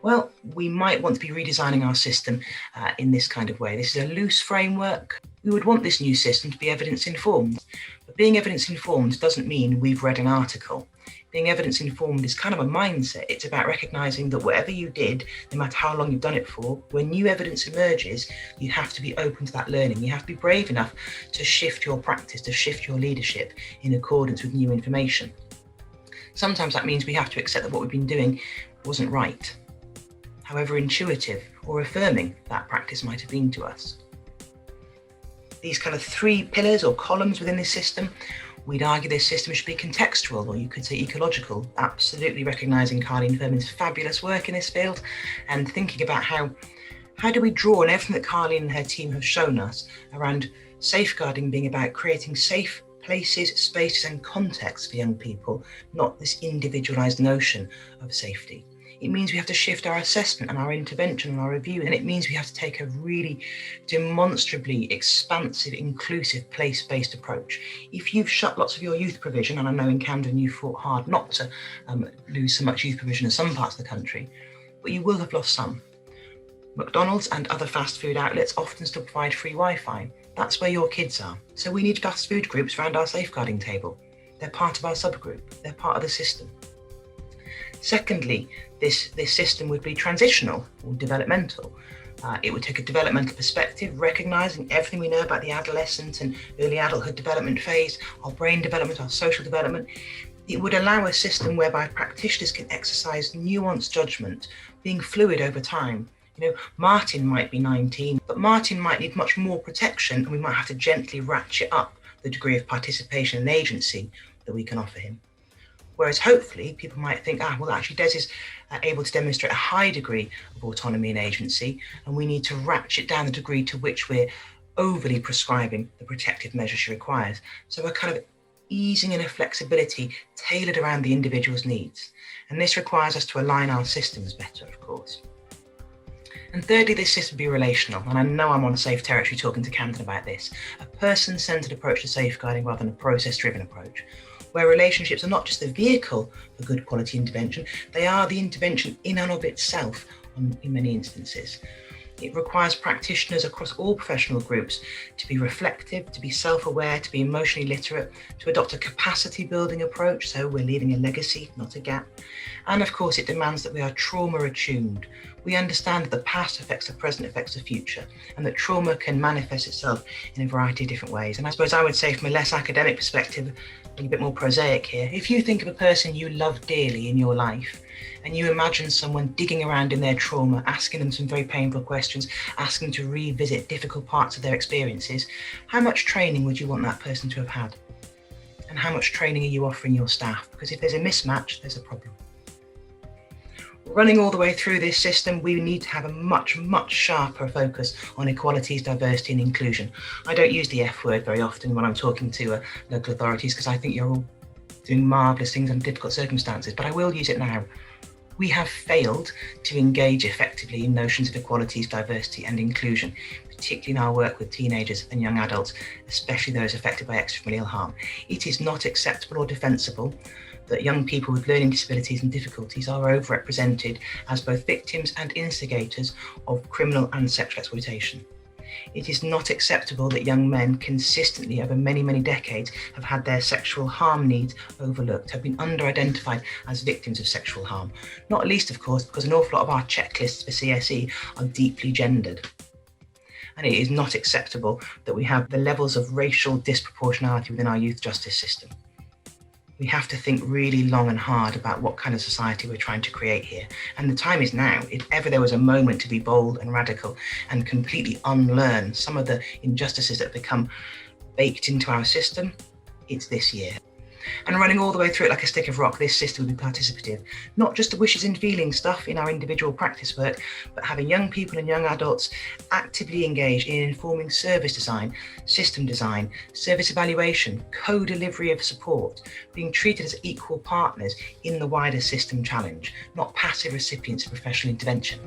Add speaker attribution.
Speaker 1: Well, we might want to be redesigning our system in this kind of way. This is a loose framework. We would want this new system to be evidence-informed. But being evidence-informed doesn't mean we've read an article. Being evidence-informed is kind of a mindset. It's about recognizing that whatever you did, no matter how long you've done it for, when new evidence emerges, you have to be open to that learning. You have to be brave enough to shift your practice, to shift your leadership in accordance with new information. Sometimes that means we have to accept that what we've been doing wasn't right, however intuitive or affirming that practice might have been to us. These kind of three pillars or columns within this system, we'd argue this system should be contextual, or you could say ecological, absolutely recognising Carleen Furman's fabulous work in this field and thinking about how do we draw on everything that Carleen and her team have shown us around safeguarding being about creating safe places, spaces and contexts for young people, not this individualised notion of safety. It means we have to shift our assessment and our intervention and our review, and it means we have to take a really demonstrably expansive, inclusive, place-based approach. If you've shut lots of your youth provision, and I know in Camden you fought hard not to lose so much youth provision in some parts of the country, but you will have lost some. McDonald's and other fast food outlets often still provide free Wi-Fi. That's where your kids are. So we need fast food groups around our safeguarding table. They're part of our subgroup. They're part of the system. Secondly, this system would be transitional or developmental. It would take a developmental perspective, recognising everything we know about the adolescent and early adulthood development phase, our brain development, our social development. It would allow a system whereby practitioners can exercise nuanced judgment, being fluid over time. You know, Martin might be 19, but Martin might need much more protection, and we might have to gently ratchet up the degree of participation and agency that we can offer him. Whereas hopefully people might think, well, actually Des is able to demonstrate a high degree of autonomy and agency, and we need to ratchet down the degree to which we're overly prescribing the protective measures she requires. So we're kind of easing in a flexibility tailored around the individual's needs. And this requires us to align our systems better, of course. And thirdly, this system be relational, and I know I'm on safe territory talking to Camden about this, a person-centred approach to safeguarding rather than a process-driven approach, where relationships are not just the vehicle for good quality intervention, they are the intervention in and of itself in many instances. It requires practitioners across all professional groups to be reflective, to be self-aware, to be emotionally literate, to adopt a capacity building approach, so we're leaving a legacy, not a gap. And of course, it demands that we are trauma attuned. We understand that the past affects the present, affects the future, and that trauma can manifest itself in a variety of different ways. And I suppose I would say, from a less academic perspective, a bit more prosaic here, if you think of a person you love dearly in your life, and you imagine someone digging around in their trauma, asking them some very painful questions, asking them to revisit difficult parts of their experiences, how much training would you want that person to have had? And how much training are you offering your staff? Because if there's a mismatch, there's a problem. Running all the way through this system, we need to have a much, much sharper focus on equalities, diversity and inclusion. I don't use the F word very often when I'm talking to local authorities, because I think you're all doing marvellous things under difficult circumstances, but I will use it now. We have failed to engage effectively in notions of equalities, diversity and inclusion, particularly in our work with teenagers and young adults, especially those affected by extrafamilial harm. It is not acceptable or defensible that young people with learning disabilities and difficulties are overrepresented as both victims and instigators of criminal and sexual exploitation. It is not acceptable that young men consistently over many, many decades have had their sexual harm needs overlooked, have been under-identified as victims of sexual harm. Not least, of course, because an awful lot of our checklists for CSE are deeply gendered. And it is not acceptable that we have the levels of racial disproportionality within our youth justice system. We have to think really long and hard about what kind of society we're trying to create here. And the time is now. If ever there was a moment to be bold and radical and completely unlearn some of the injustices that have become baked into our system, it's this year. And running all the way through it like a stick of rock, this system will be participative. Not just the wishes and feelings stuff in our individual practice work, but having young people and young adults actively engaged in informing service design, system design, service evaluation, co-delivery of support, being treated as equal partners in the wider system challenge, not passive recipients of professional intervention.